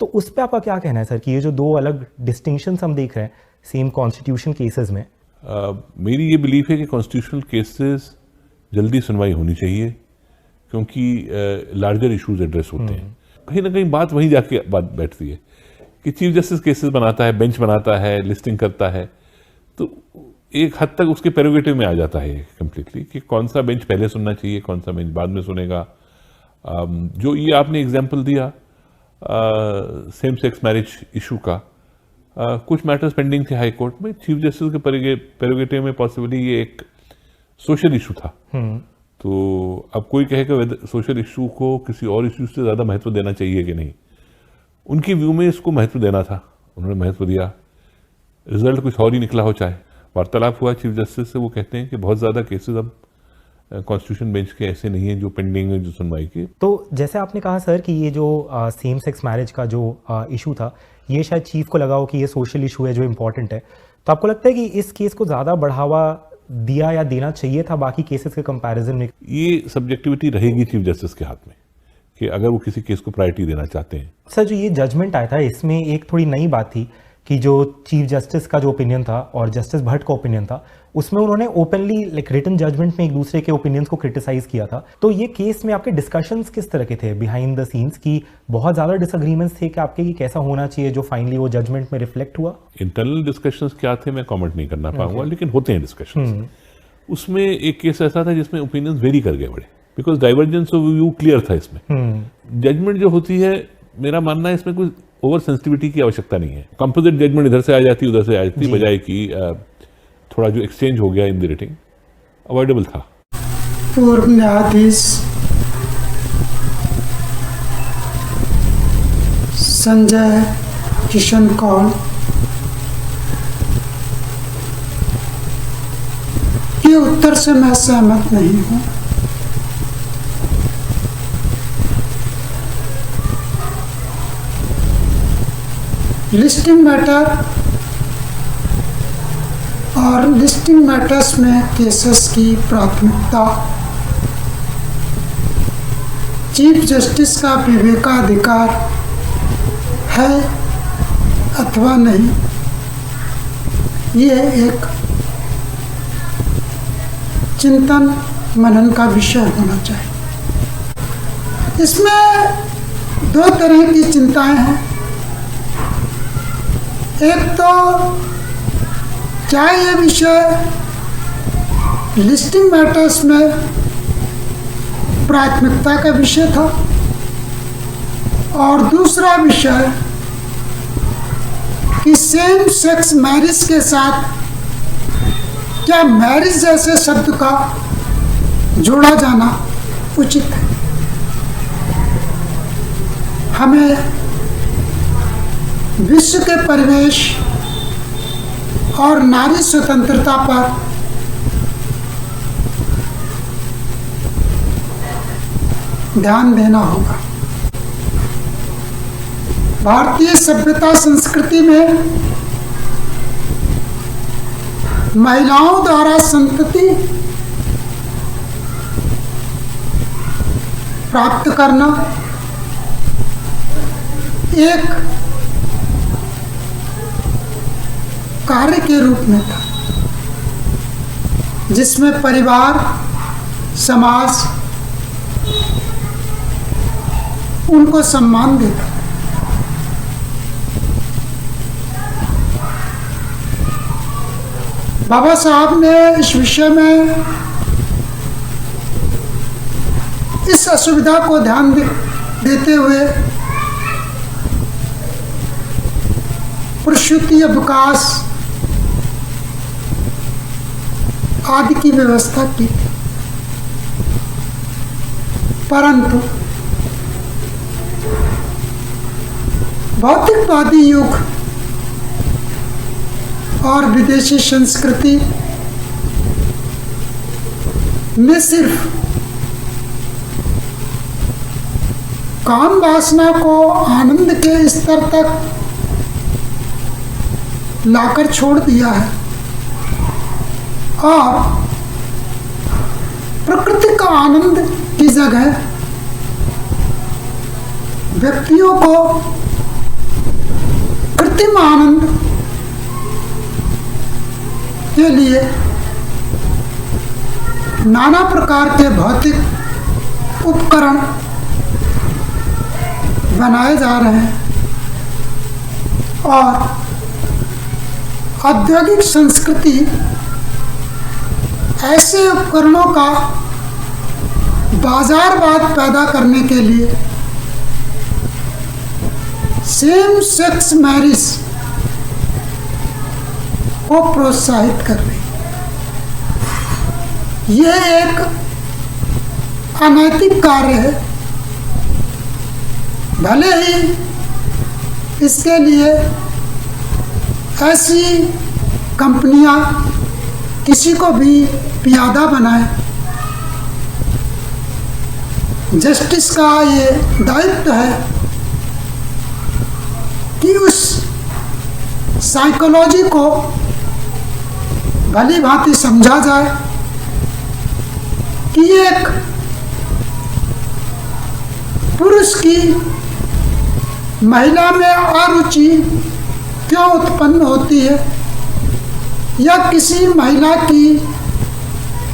तो उस पर आपका क्या कहना है सर कि ये जो दो अलग डिस्टिंक्शंस हम देख रहे हैं सेम कॉन्स्टिट्यूशन केसेस में? मेरी ये बिलीफ है कि कॉन्स्टिट्यूशनल केसेस जल्दी सुनवाई होनी चाहिए, क्योंकि लार्जर इश्यूज एड्रेस होते हैं। कहीं ना कहीं बात वहीं जाके बात बैठती है कि चीफ जस्टिस केसेस बनाता है, बेंच बनाता है, लिस्टिंग करता है, तो एक हद तक उसके प्रेरोगेटिव में आ जाता है कंप्लीटली कि कौन सा बेंच पहले सुनना चाहिए, कौन सा बेंच बाद में सुनेगा। जो ये आपने एग्जाम्पल दिया सेम सेक्स मैरिज इशू का, कुछ मैटर्स पेंडिंग थे हाई कोर्ट में, चीफ जस्टिस के प्रेरोगेटिव में पॉसिबली ये एक सोशल इशू था। तो अब कोई कहेगा सोशल इशू को किसी और इशू से ज़्यादा महत्व देना चाहिए कि नहीं, उनकी व्यू में इसको महत्व देना था, उन्होंने महत्व दिया, रिजल्ट कुछ और ही निकला हो। चाहे वार्तालाप हुआ चीफ जस्टिस से, वो कहते हैं कि बहुत ज़्यादा केसेस अब कॉन्स्टिट्यूशन बेंच के ऐसे नहीं हैं जो पेंडिंग है, जो सुनवाई की। तो जैसे आपने कहा सर कि ये जो सेम सेक्स मैरिज का जो इशू था, ये शायद चीफ को लगा हो कि ये सोशल इशू है जो इम्पोर्टेंट है, तो आपको लगता है कि इस केस को ज़्यादा बढ़ावा दिया या देना चाहिए था बाकी केसेस के कंपैरिजन में? ये सब्जेक्टिविटी रहेगी चीफ जस्टिस के हाथ में कि अगर वो किसी केस को प्रायोरिटी देना चाहते हैं। सर जो ये जजमेंट आया था इसमें एक थोड़ी नई बात थी कि जो चीफ जस्टिस का जो ओपिनियन था और जस्टिस भट्ट का ओपिनियन था, उसमें उन्होंने ओपनली रिटन जजमेंट में एक दूसरे के ओपिनियंस को क्रिटिसाइज किया था। तो ये केस में आपके डिस्कशंस किस तरह के थे बिहाइंड द सीन्स की? बहुत ज़्यादा डिसएग्रीमेंट्स थे कि आपके कि कैसा होना चाहिए जो फाइनली वो जजमेंट में रिफ्लेक्ट हुआ? इंटरनल डिस्कशंस क्या थे मैं कमेंट नहीं करना पाऊंगा, लेकिन होते हैं डिस्कशंस। उसमें एक केस ऐसा था जिसमें ओपिनियंस वेरी कर गए बड़े, because divergence of view clear था इसमें। जजमेंट जो होती है, मेरा मानना है इसमें कुछ ओवर सेंसिटिविटी की आवश्यकता नहीं है। कंपोजिट जजमेंट इधर से आ जाती, उधर से आ जाती, बजाय कि थोड़ा जो एक्सचेंज हो गया इन द रेटिंग अवॉइडेबल था। पूर्व न्यायाधीश संजय किशन कौल के उत्तर से मैं सहमत नहीं हूं। लिस्टिंग मैटर और लिस्टिंग मैटर्स में केसेस की प्राथमिकता चीफ जस्टिस का विवेकाधिकार है अथवा नहीं, ये एक चिंतन मनन का विषय होना चाहिए। इसमें दो तरह की चिंताएं हैं। एक तो क्या ये विषय लिस्टिंग मैटर्स में प्राथमिकता का विषय था, और दूसरा विषय कि सेम सेक्स मैरिज के साथ क्या मैरिज जैसे शब्द का जोड़ा जाना उचित है। हमें विश्व के परिवेश और नारी स्वतंत्रता पर ध्यान देना होगा। भारतीय सभ्यता संस्कृति में महिलाओं द्वारा संतति प्राप्त करना एक कार्य के रूप में था, जिसमें परिवार, समाज उनको सम्मान देता। बाबा साहब ने इस विषय में इस असुविधा को ध्यान देते हुए प्रसूति अवकाश आदि की व्यवस्था की, परंतु भौतिकवादी युग और विदेशी संस्कृति में सिर्फ काम वासना को आनंद के स्तर तक लाकर छोड़ दिया है और प्रकृति का आनंद की जगह व्यक्तियों को कृत्रिम आनंद के लिए नाना प्रकार के भौतिक उपकरण बनाए जा रहे हैं और औद्योगिक संस्कृति ऐसे उपकरणों का बाजारवाद पैदा करने के लिए सेम सेक्स मैरिज को प्रोत्साहित कर रही है। यह एक अनैतिक कार्य है, भले ही इसके लिए ऐसी कंपनियां किसी को भी पियादा बनाए। जस्टिस का ये दायित्व है कि उस साइकोलॉजी को भली भांति समझा जाए कि एक पुरुष की महिला में अरुचि क्यों उत्पन्न होती है या किसी महिला की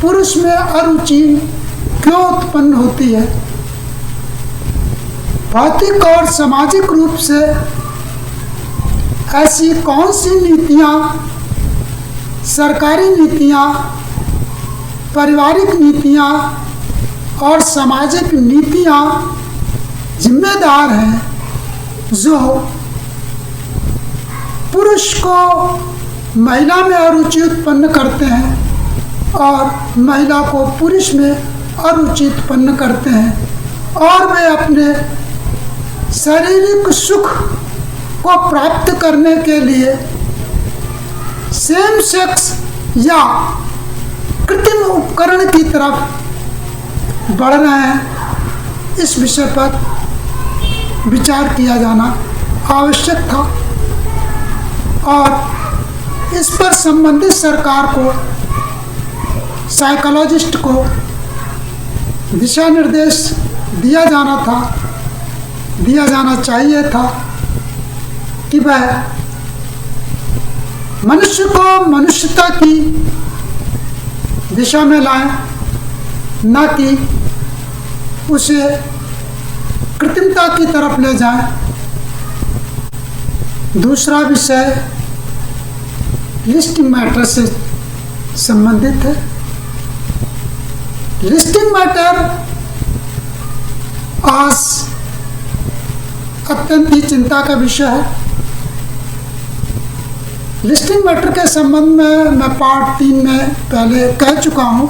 पुरुष में अरुचि क्यों उत्पन्न होती है। भौतिक और सामाजिक रूप से ऐसी कौन सी नीतियां, सरकारी नीतियां, पारिवारिक नीतियां और सामाजिक नीतियां जिम्मेदार हैं जो पुरुष को महिला में अरुचि उत्पन्न करते हैं और महिला को पुरुष में अरुचि उत्पन्न करते हैं और वे अपने शारीरिक सुख को प्राप्त करने के लिए सेम सेक्स या कृत्रिम उपकरण की तरफ बढ़ रहे हैं। इस विषय पर विचार किया जाना आवश्यक था और इस पर संबंधित सरकार को, साइकोलॉजिस्ट को दिशा निर्देश दिया जाना चाहिए था कि वह मनुष्य को मनुष्यता की दिशा में लाए, न कि उसे कृत्रिमता की तरफ ले जाए। दूसरा विषय लिस्टिंग मैटर से संबंधित है। लिस्टिंग मैटर आज अत्यंत ही चिंता का विषय है। लिस्टिंग मैटर के संबंध में मैं पार्ट 3 में पहले कह चुका हूँ।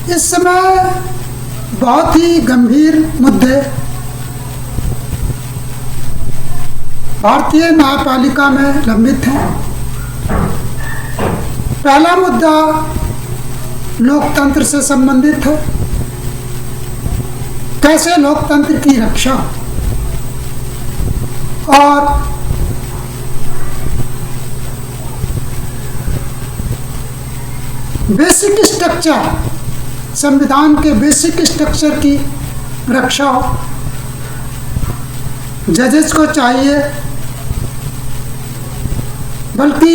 इस समय बहुत ही गंभीर मुद्दे भारतीय न्यायपालिका में लंबित हैं। पहला मुद्दा लोकतंत्र से संबंधित है। कैसे लोकतंत्र की रक्षा और बेसिक स्ट्रक्चर, संविधान के बेसिक स्ट्रक्चर की रक्षा हो। जजेस को चाहिए, बल्कि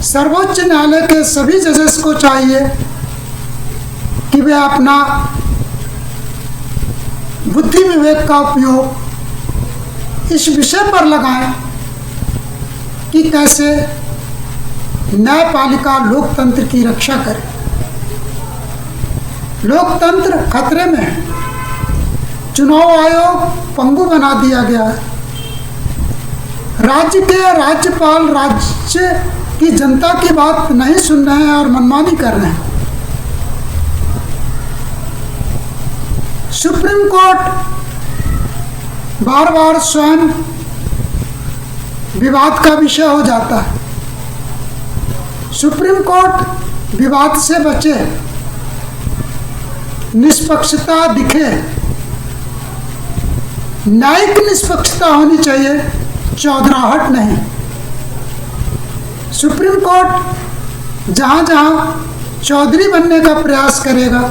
सर्वोच्च न्यायालय के सभी जजेस को चाहिए कि वे अपना बुद्धि विवेक का उपयोग इस विषय पर लगाएं कि कैसे न्यायपालिका लोकतंत्र की रक्षा करे। लोकतंत्र खतरे में है। चुनाव आयोग पंगु बना दिया गया है। राज्य के राज्यपाल राज्य की जनता की बात नहीं सुन रहे हैं और मनमानी कर रहे हैं। सुप्रीम कोर्ट बार बार स्वयं विवाद का विषय हो जाता है। सुप्रीम कोर्ट विवाद से बचे, निष्पक्षता दिखे, न्यायिक निष्पक्षता होनी चाहिए, चौधराहट नहीं। सुप्रीम कोर्ट जहां जहां चौधरी बनने का प्रयास करेगा,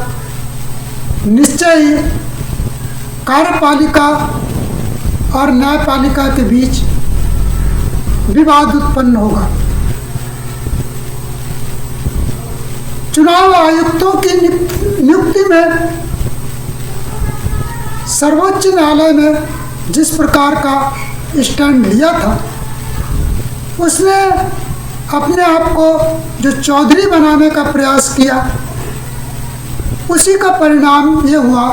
निश्चय ही कार्यपालिका और न्यायपालिका के बीच विवाद उत्पन्न होगा। चुनाव आयुक्तों की नियुक्ति में सर्वोच्च न्यायालय ने जिस प्रकार का स्टैंड लिया था, उसने अपने आप को जो चौधरी बनाने का प्रयास किया, उसी का परिणाम ये हुआ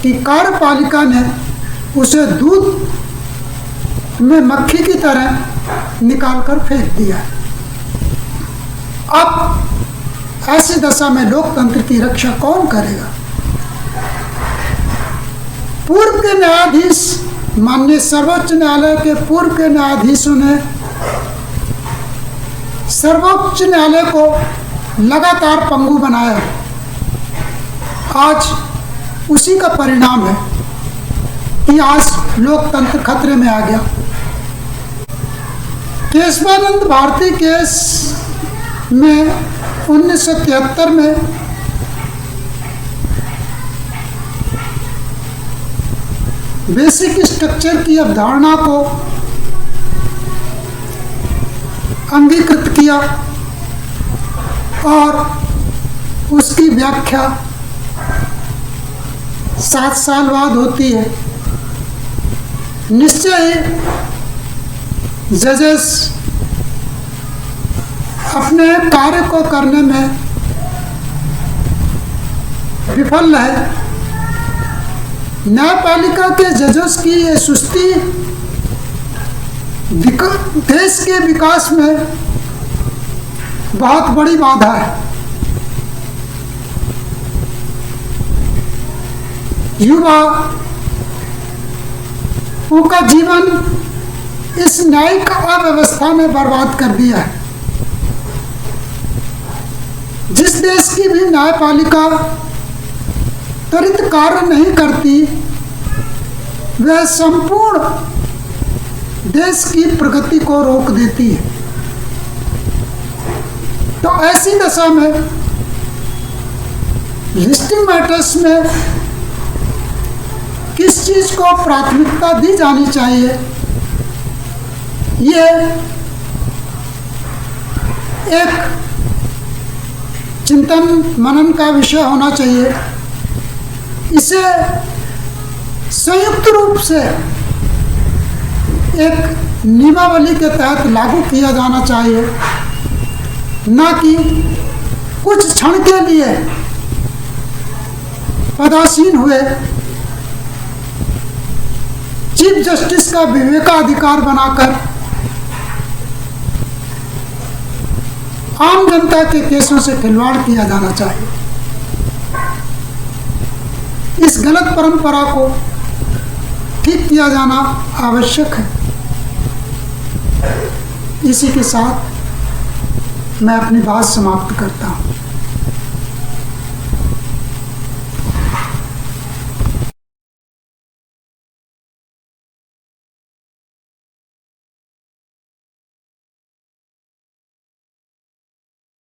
कि कार्यपालिका ने उसे दूध में मक्खी की तरह निकालकर फेंक दिया। अब ऐसी दशा में लोकतंत्र की रक्षा कौन करेगा? पूर्व के न्यायाधीश, माननीय सर्वोच्च न्यायालय के पूर्व के न्यायाधीशों ने सर्वोच्च न्यायालय को लगातार पंगु बनाया। आज उसी का परिणाम है कि आज लोकतंत्र खतरे में आ गया। केशवानंद भारती केस में 1973 में बेसिक स्ट्रक्चर की अवधारणा को अंगीकृत किया और उसकी व्याख्या 7 साल बाद होती है। निश्चय ही जजेस अपने कार्य को करने में विफल रहे। न्यायपालिका के जजेस की ये सुस्ती देश के विकास में बहुत बड़ी बाधा है। युवाओं का जीवन इस न्यायिक अव्यवस्था ने बर्बाद कर दिया है। जिस देश की भी न्यायपालिका त्वरित कार्य नहीं करती, वह संपूर्ण देश की प्रगति को रोक देती है। तो ऐसी दशा में लिस्टिंग मैटर्स में किस चीज को प्राथमिकता दी जानी चाहिए, ये एक चिंतन मनन का विषय होना चाहिए। इसे संयुक्त रूप से एक नियमावली के तहत लागू किया जाना चाहिए, न कि कुछ क्षण के लिए पदासीन हुए चीफ जस्टिस का विवेकाधिकार बनाकर आम जनता के केसों से खिलवाड़ किया जाना चाहिए। इस गलत परंपरा को ठीक किया जाना आवश्यक है। इसी के साथ मैं अपनी बात समाप्त करता हूँ।